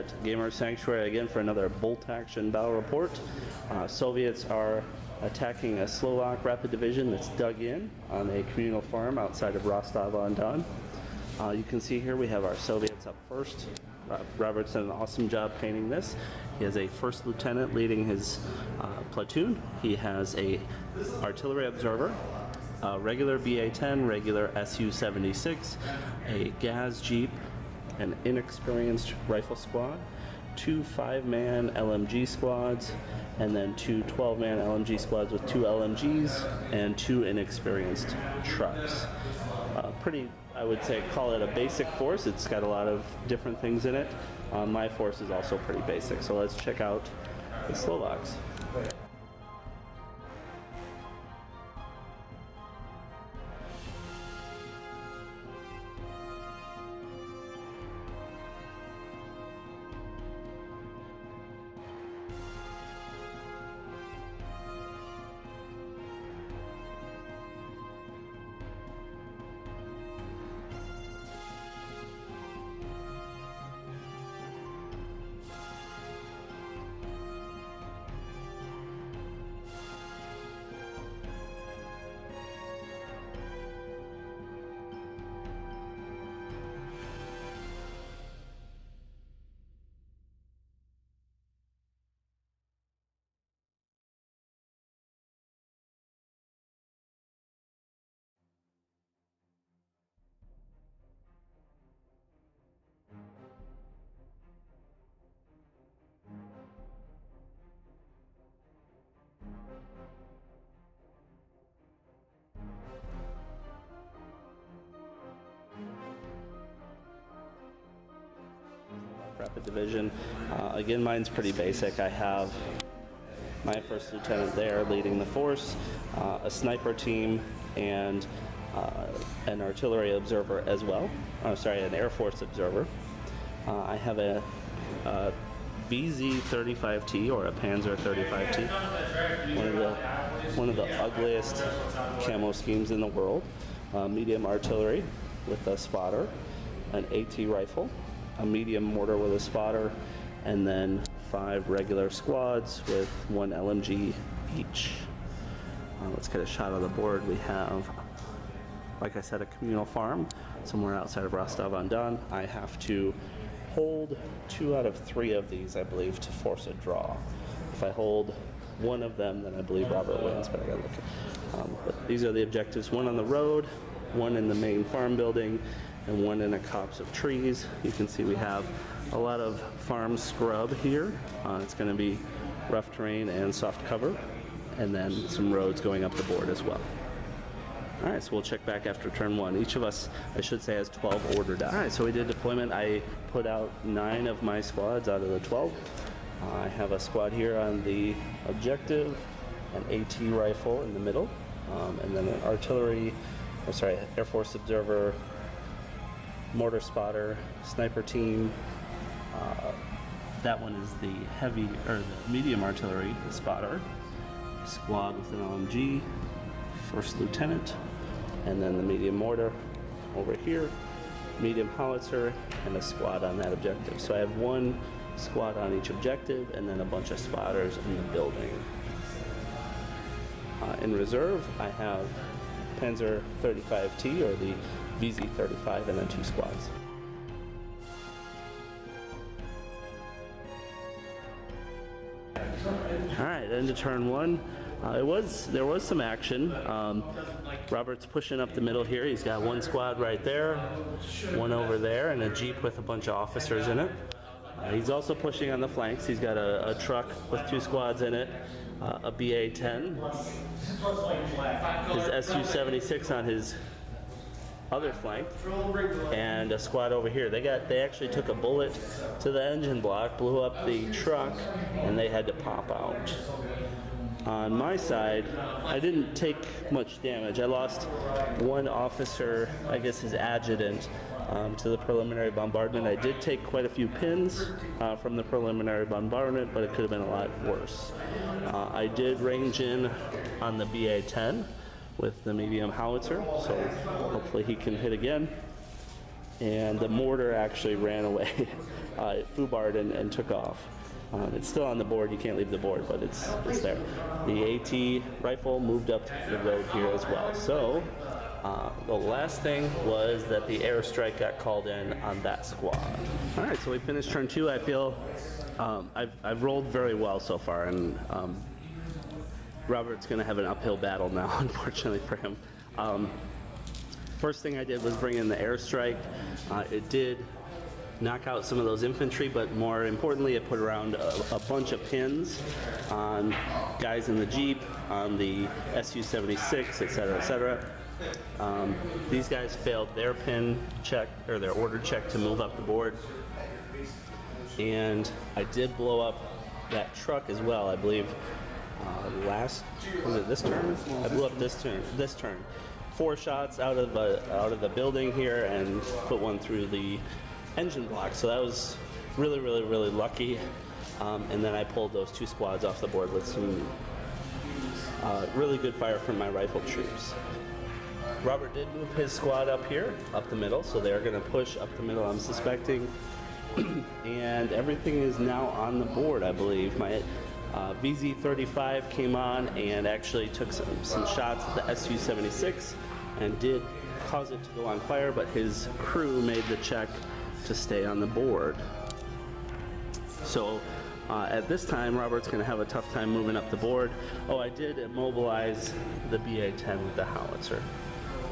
at Gamer Sanctuary again for another bolt action battle report. Soviets are attacking a Slovak Rapid Division that's dug in on a communal farm outside of Rostov-on-Don. You can see here we have our Soviets up first. Robert's done an awesome job painting this. He has a first lieutenant leading his platoon. He has a artillery observer, a regular BA-10, regular Su-76, a gas jeep, an inexperienced rifle squad, 2 5-man LMG squads, and then 2 12-man LMG squads with 2 LMGs and 2 inexperienced trucks. Pretty, I would say, call it a basic force. It's got a lot of different things in it. My force is also pretty basic, so let's check out the Slovaks. Rapid Division. Again, mine's pretty basic. I have my first lieutenant there leading the force, a sniper team, and an artillery observer as well. An Air Force observer. I have a VZ-35T or a Panzer 35T, one of the ugliest camo schemes in the world. Medium artillery with a spotter, an AT rifle, a medium mortar with a spotter, and then 5 regular squads with 1 LMG each. Let's get a shot of the board. We have, like I said, a communal farm somewhere outside of Rostov-on-Don. I have to hold 2 out of 3 of these, I believe, to force a draw. If I hold 1 of them, then I believe Robert wins, but I gotta look. But these are the objectives: 1 on the road, 1 in the main farm building, and 1 in a copse of trees. You can see we have a lot of farm scrub here. It's going to be rough terrain and soft cover, and then some roads going up the board as well. All right, so we'll check back after turn 1. Each of us, I should say, has 12 order die. All right, so we did deployment. I put out 9 of my squads out of the 12. I have a squad here on the objective, an AT rifle in the middle, and then an Air Force observer, mortar spotter, sniper team. That one is the the medium artillery spotter, squad with an LMG, first lieutenant, and then the medium mortar over here, medium howitzer, and a squad on that objective. So I have 1 squad on each objective, and then a bunch of spotters in the building. In reserve, I have Panzer 35T or the VZ-35, and then 2 squads. All right, into turn 1. There was some action. Robert's pushing up the middle here. He's got 1 squad right there, 1 over there, and a jeep with a bunch of officers in it. He's also pushing on the flanks. He's got a truck with 2 squads in it, a BA-10, his Su-76 on his other flank, and a squad over here. They actually took a bullet to the engine block, blew up the truck, and they had to pop out. On my side, I didn't take much damage. I lost 1 officer, I guess his adjutant, to the preliminary bombardment. I did take quite a few pins from the preliminary bombardment, but it could have been a lot worse. I did range in on the BA-10 with the medium howitzer, so hopefully he can hit again. and the mortar actually ran away. It foobarred and took off. It's still on the board. You can't leave the board, but it's there. The AT rifle moved up the road here as well. So the last thing was that the airstrike got called in on that squad. All right, so we finished turn 2. I feel I've rolled very well so far, and Robert's going to have an uphill battle now, unfortunately for him. First thing I did was bring in the airstrike. It did knock out some of those infantry, but more importantly, it put around a bunch of pins on guys in the Jeep, on the Su-76, etc., etc. These guys failed their pin check, or their order check to move up the board. And I did blow up that truck as well, I believe. Was it this turn? I blew up this turn. 4 shots out of the building here and put one through the engine block. So that was really, really, really lucky. And then I pulled those 2 squads off the board with some really good fire from my rifle troops. Robert did move his squad up here, up the middle, so they're going to push up the middle, I'm suspecting. And everything is now on the board, I believe. My VZ-35 came on and actually took some shots at the Su-76 and did cause it to go on fire, but his crew made the check to stay on the board. So at this time, Robert's going to have a tough time moving up the board. Oh, I did immobilize the BA-10 with the howitzer.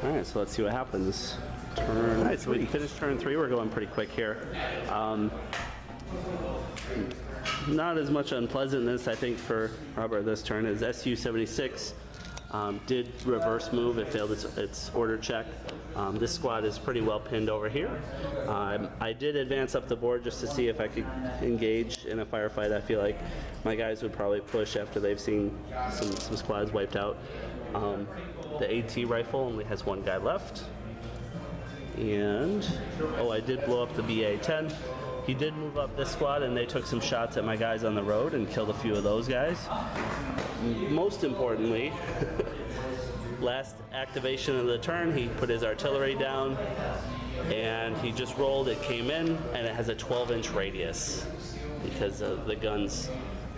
All right, so let's see what happens. Turn 3. So we finished turn 3. We're going pretty quick here. Not as much unpleasantness, I think, for Robert this turn. His Su-76 did reverse move. It failed its order check. This squad is pretty well pinned over here. I did advance up the board just to see if I could engage in a firefight. I feel like my guys would probably push after they've seen some squads wiped out. The AT rifle only has 1 guy left. And, oh, I did blow up the BA-10. He did move up this squad, and they took some shots at my guys on the road and killed a few of those guys. Most importantly, last activation of the turn, he put his artillery down, and he just rolled. It came in, and it has a 12-inch radius because the guns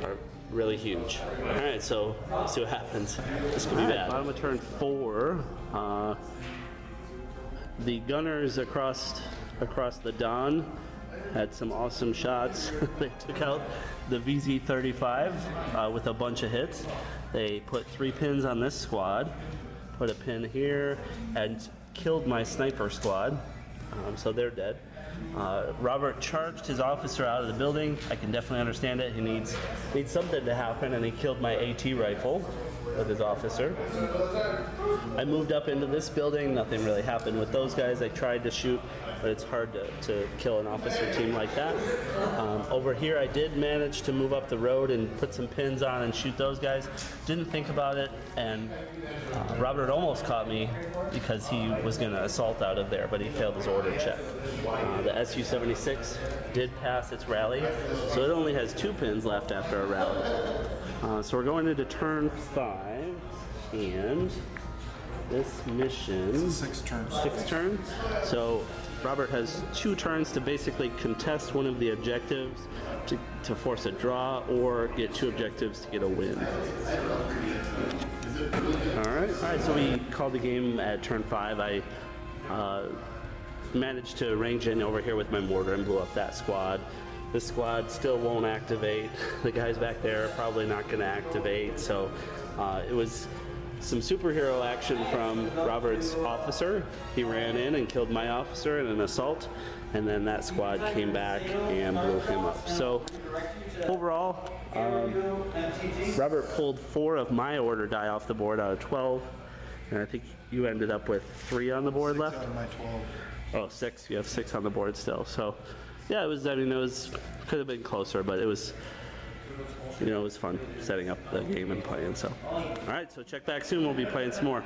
are really huge. All right, so let's see what happens. This could be bad. Bottom of turn 4. The gunners across the Don had some awesome shots. They took out the VZ-35 with a bunch of hits. They put 3 pins on this squad, put a pin here, and killed my sniper squad. So they're dead. Robert charged his officer out of the building. I can definitely understand it. He needs something to happen, and he killed my AT rifle with his officer. I moved up into this building. Nothing really happened with those guys. I tried to shoot, but it's hard to kill an officer team like that. Over here, I did manage to move up the road and put some pins on and shoot those guys. Didn't think about it, and Robert almost caught me because he was going to assault out of there, but he failed his order check. The Su-76 did pass its rally, so it only has 2 pins left after a rally. So we're going into turn 5, and this mission... 6 turns. 6 turns. So Robert has 2 turns to basically contest one of the objectives to force a draw, or get 2 objectives to get a win. All right, so we called the game at turn 5. I managed to range in over here with my mortar and blew up that squad. This squad still won't activate. The guys back there are probably not going to activate. So it was some superhero action from Robert's officer. He ran in and killed my officer in an assault, and then that squad came back and blew him up. So overall, Robert pulled 4 of my order die off the board out of 12, and I think you ended up with 3 on the board left. 6 out of my 12. Oh, 6. You have 6 on the board still. So yeah, it was. I mean, could have been closer, but it was. It was fun setting up the game and playing. So, all right. So check back soon. We'll be playing some more.